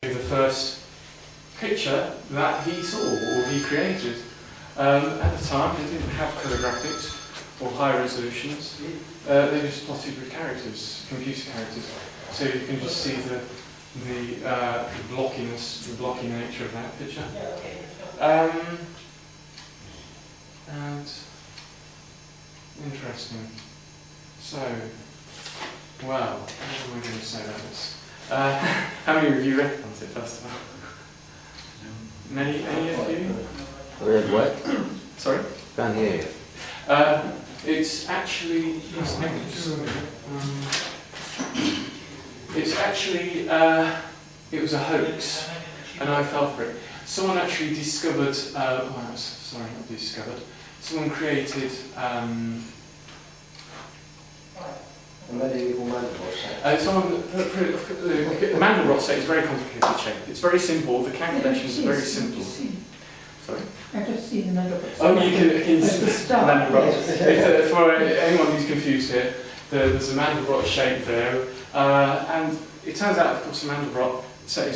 The first picture that he saw or he created. At the time, they didn't have colour graphics or high resolutions. They just plotted with characters, computer characters. So you can just see the blockiness, the blocky nature of that picture. And interesting. So, well, what am I going to say about this? How many of you recognise it, first of all? Any of you? Red what? Sorry? Can't hear you. It's actually, it was a hoax, and I fell for it. Someone actually discovered, sorry, not discovered, someone created The medieval Mandelbrot set. The Mandelbrot set is very complicated shape. It's very simple. The calculations are very simple. Sorry? I've just seen the Mandelbrot. Oh, you can see the Mandelbrot. For anyone who's confused here, there's a Mandelbrot shape there, and it turns out, of course, the Mandelbrot set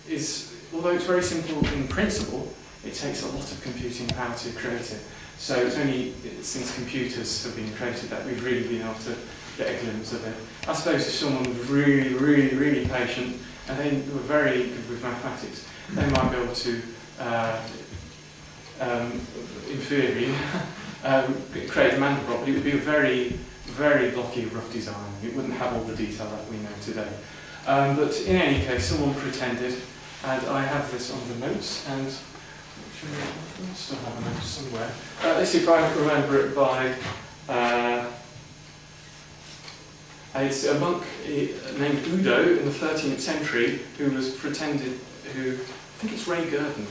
is although it's very simple in principle, it takes a lot of computing power to create it. So it's only since computers have been created that we've really been able to get a glimpse of it. I suppose if someone was really, really, really patient and they were very good with mathematics, they might be able to, in theory, create a Mandelbrot, but it would be a very, very blocky, rough design. It wouldn't have all the detail that we know today. But in any case, someone pretended, and I have this on the notes, and I still have a note somewhere. Let's see if I remember it by. It's a monk named Udo in the 13th century who was pretended, I think it's Ray Gurdon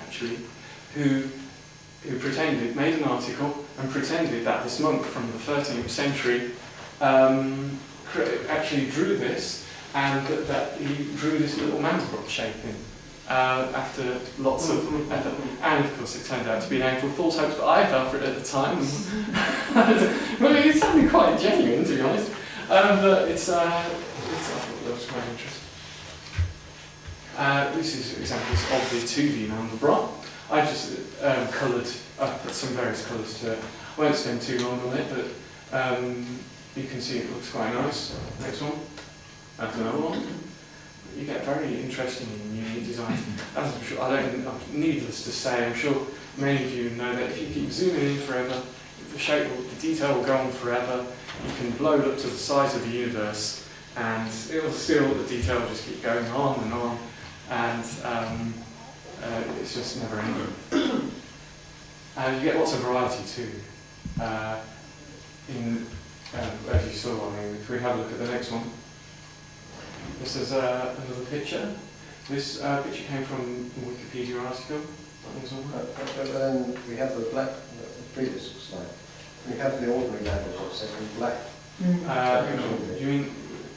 actually, who pretended, made an article and pretended that this monk from the 13th century actually drew this, and that he drew this little Mandelbrot shape in. After lots of effort, and of course it turned out to be an April Fool's hoax, but I fell for it at the time. Well, it sounded quite genuine, to be honest. But I thought that was quite interesting. This is examples of the 2D Mandelbrot. I just I put some various colours to it. I won't spend too long on it, but you can see it looks quite nice. Next one. That's another one. You get very interesting and unique designs. As I'm sure, needless to say, I'm sure many of you know that if you keep zooming in forever, the detail will go on forever. You can blow it up to the size of the universe, and the detail will just keep going on, and it's just never ending. And you get lots of variety too. As you saw, if we have a look at the next one. This is another picture. This picture came from a Wikipedia article. Then we have the black, the previous slide. We have the ordinary Mandelbrot set in black. Do you mean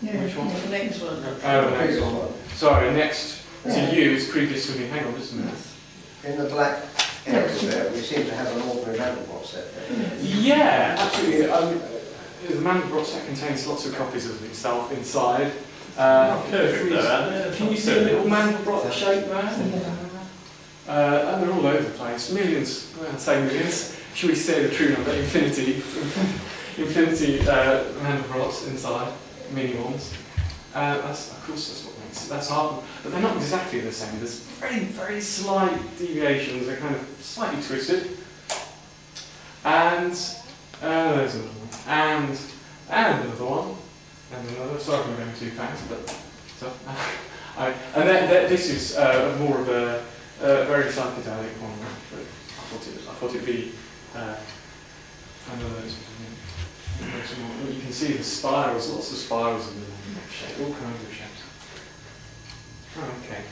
which one? The next one. The next one. Sorry, next to you is previous to me. Hang on just a minute. In the black area there, we seem to have an ordinary Mandelbrot set there. Yeah, absolutely. The Mandelbrot set contains lots of copies of itself inside. Can you see a little Mandelbrot shape there? And they're all over the place. Millions, I'd say millions. Should we say the true number? Infinity Mandelbrots inside, mini ones. Of course, that's what makes it. That's hard, but they're not exactly the same. There's very, very slight deviations. They're kind of slightly twisted. And there's another one. And another one. And another. Sorry if I'm going too fast, but this is more of a very psychedelic one. But I thought it'd be another. You can see the spirals, lots of spirals in the shape, all kinds of shapes. Okay.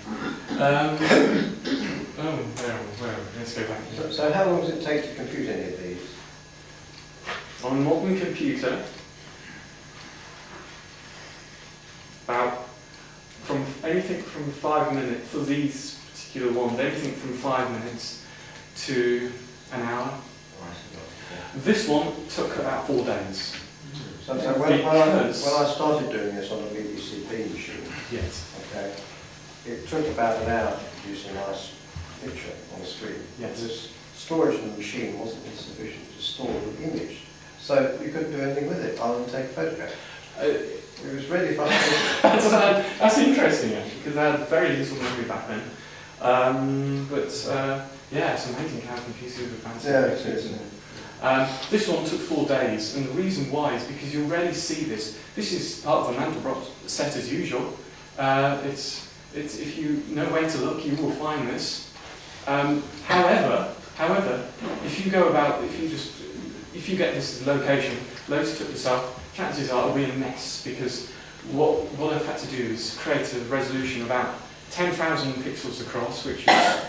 Let's go back. So how long does it take to compute any of these? On a modern computer, about anything from 5 minutes, for these particular ones, anything from 5 minutes to an hour. This one took about 4 days. So when I started doing this on a BBC machine, yes. okay, it took about an hour to produce a nice picture on the screen. Yes. This storage in the machine wasn't sufficient to store the image. So you couldn't do anything with it other than take a photograph. It was really fun. That's interesting, actually, because I had very little memory back then. Yeah, it's amazing how computers are fancy. Yeah, it is. This one took 4 days, and the reason why is because you'll rarely see this. This is part of the Mandelbrot set as usual. It's if you know where to look, you will find this. However, if you go about, if you get this location, load it up yourself, chances are it'll be a mess, because what I've had to do is create a resolution about 10,000 pixels across, which is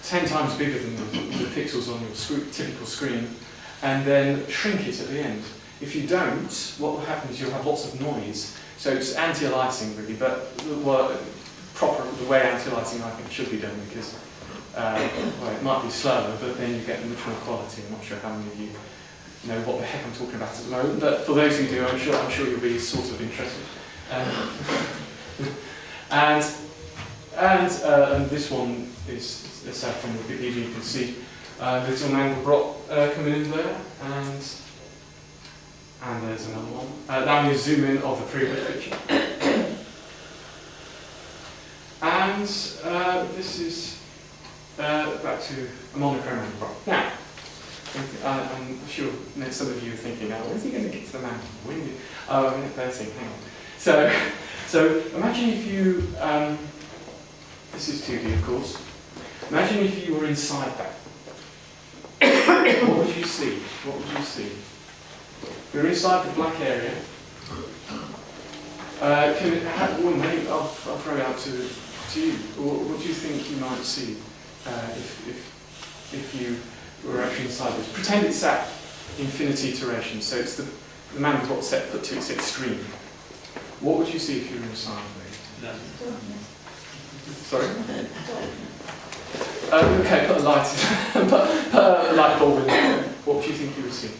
10 times bigger than the pixels on your typical screen, and then shrink it at the end. If you don't, what will happen is you'll have lots of noise. So it's anti-aliasing really, but the way anti-aliasing I think should be done, because well, it might be slower, but then you get much more quality. I'm not sure how many of you know what the heck I'm talking about at the moment, but for those who do, I'm sure you'll be sort of interested. And this one is set from Wikipedia. You can see little Mandelbrot coming in there, and there's another one. Now we zoom in of the previous picture. And this is back to a monochrome Mandelbrot. Now, I'm sure some of you are thinking, now, when's he going to get to the Mandelbrot? Oh, I'm they're saying, hang on. So imagine if you, this is 2D of course, imagine if you were inside that. What would you see? What would you see? You're inside the black area. Maybe I'll throw it out to you. What do you think you might see if you were actually inside this? Pretend it's at infinity iterations, so it's the Mandelbrot set put to its extreme. What would you see if you were inside there? Sorry? Okay, put a light, put a light bulb in there. What would you think you would see?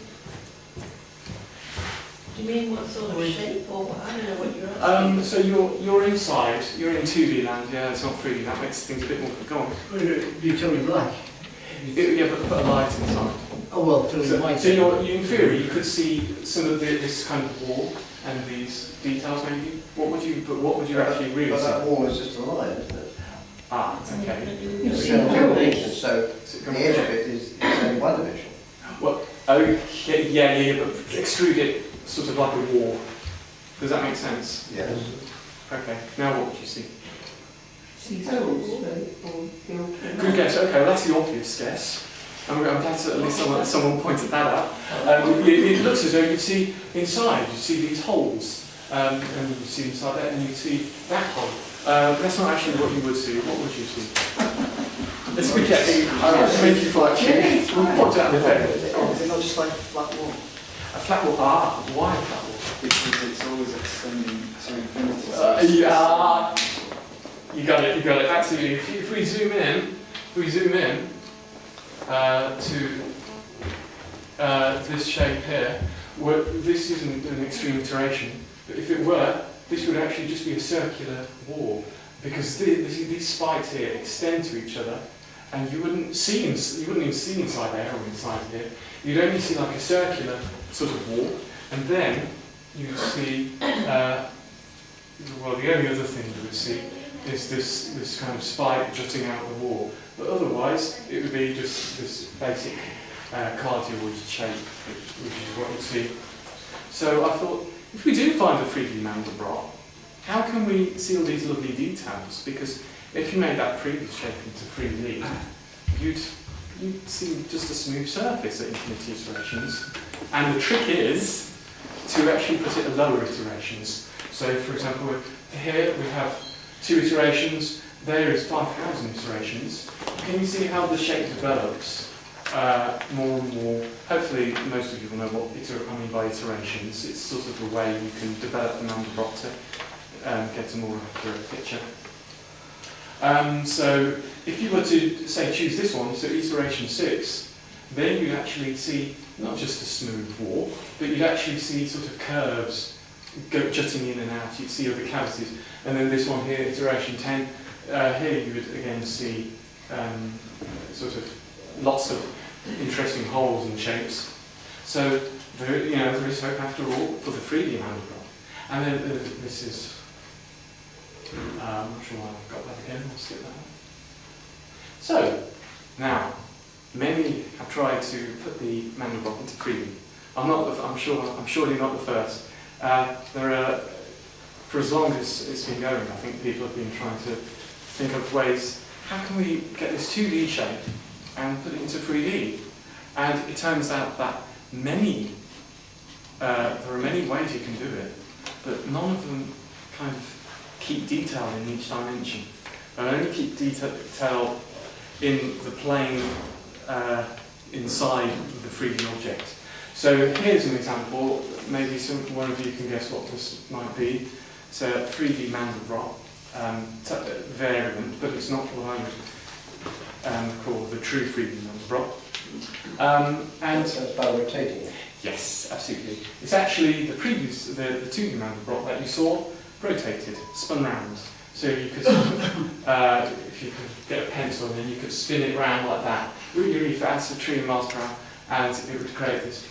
Do you mean what sort of shape, or I don't know what you're asking? So you're inside, you're in 2D land, yeah, it's not 3D, that makes things a bit more, go on. You tell me black. Yeah, but put a light inside. Oh well, tell me white. So in theory, you could see some of this kind of wall and these details maybe. What would you actually really see? That wall is just a line, isn't it? Ah, okay. It's two dimensions, so the edge of it is only one dimension. Well, okay, yeah, but extrude it sort of like a wall. Does that make sense? Yes. Okay, now what would you see? Holes. Good guess, okay, well that's the obvious guess. I'm glad that at least someone pointed that out. It looks as though you see inside, you see these holes, and you see inside there, and you see that hole. That's not actually what you would see. What would you see? Let's be guessing. I recommend you for actually point out the effect. Is it not just like a flat wall? A flat wall. Ah, why a flat wall? Because it's always extending to infinity. Yeah. You got it, absolutely. If we zoom in to this shape here, this isn't an extreme iteration, but if it were, this would actually just be a circular wall, because these spikes here extend to each other, and you wouldn't even see inside there or inside here. You'd only see like a circular sort of wall, and then you see, well, the only other thing you would see is this kind of spike jutting out the wall. But otherwise, it would be just this basic cardioid shape, which is what you see. So I thought, if we do find a 3D Mandelbrot, how can we see all these lovely details? Because if you made that previous shape into 3D, you'd see just a smooth surface at infinity iterations. And the trick is to actually put it at lower iterations. So for example, here we have 2 iterations, there is 5,000 iterations. Can you see how the shape develops more and more? Hopefully most of you will know what I mean by iterations. It's sort of the way you can develop the Mandelbrot to get a more accurate picture. So if you were to, say, choose this one, so iteration 6, then you'd actually see not just a smooth wall, but you'd actually see sort of curves jutting in and out. You'd see other cavities. And then this one here, iteration 10, here you would again see sort of lots of interesting holes and shapes. So there is hope after all for the 3D Mandelbrot. And then this is, I'm not sure why I've got that again, I'll skip that one. So, now, many have tried to put the Mandelbrot into 3D. I'm surely not the first. There are, for as long as it's been going, I think people have been trying to think of ways, how can we get this 2D shape and put it into 3D? And it turns out that there are many ways you can do it, but none of them kind of keep detail in each dimension. They only keep detail in the plane inside the 3D object. So here's an example. Maybe one of you can guess what this might be. It's a 3D Mandelbrot variant, but it's not what I would call the true 3D Mandelbrot. And that's by rotating it. yes, absolutely. It's actually the 2D Mandelbrot that you saw rotated, spun round. So you could, if you could get a pencil and then you could spin it round like that, really fast, a trillion miles per hour, and it would create this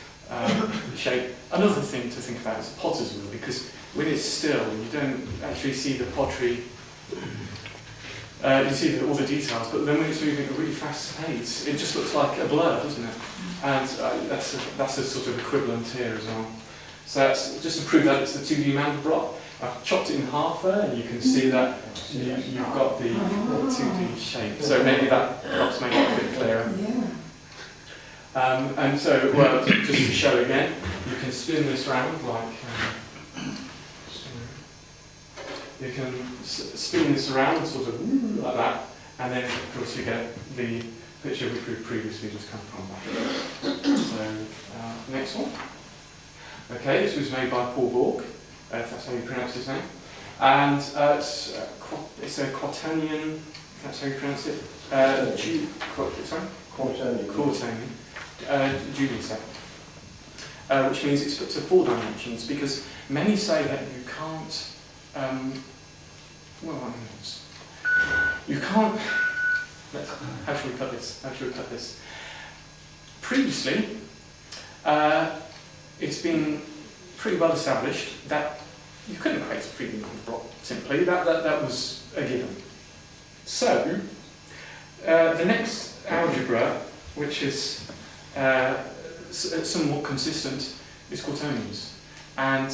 shape. Another thing to think about is the potter's wheel, because when it's still, you don't actually see the pottery. You see all the details, but then when it's moving at a really fast pace, it just looks like a blur, doesn't it? And that's a sort of equivalent here as well. So that's just to prove that it's the 2D Mandelbrot. I've chopped it in half there, and you can see that you've got the 2D shape. So maybe that helps make it a bit clearer. And so, well, just to show again, you can spin this round like. You can spin this around sort of like that, and then of course you get the picture which we've previously just come from. So, next one. Okay, this was made by Paul Borg, if that's how you pronounce his name. And it's a Quaternion, if that's how you pronounce it. Quaternion Julie set. Which means it's put to 4 dimensions, because many say that you can't. You can't. How should we cut this? Previously, it's been pretty well established that you couldn't create a 3D Mandelbrot simply. That was a given. So, the next algebra, which is somewhat consistent, is quaternions. And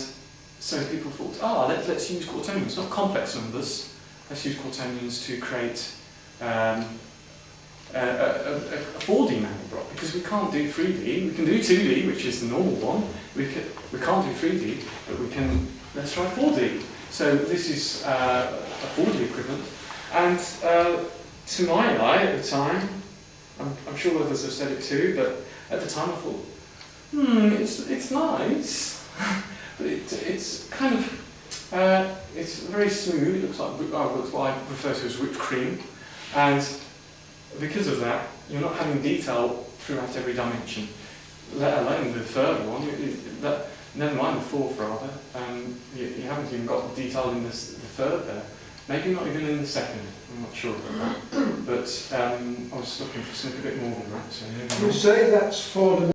so people thought, let's use quaternions, not complex numbers. Let's use quaternions to create a 4D Mandelbrot, because we can't do 3D. We can do 2D, which is the normal one. We can't do 3D, but let's try 4D. So this is a 4D equivalent. And to my eye at the time, I'm sure others have said it too, but at the time I thought, it's nice. But it's kind of, it's very smooth. It looks like what I refer to as whipped cream. And because of that, you're not having detail throughout every dimension, let alone the third one. Never mind the fourth, rather. You haven't even got the detail in the third there. Maybe not even in the second. I'm not sure about that. But I was looking for something a bit more than that. So you say that's for the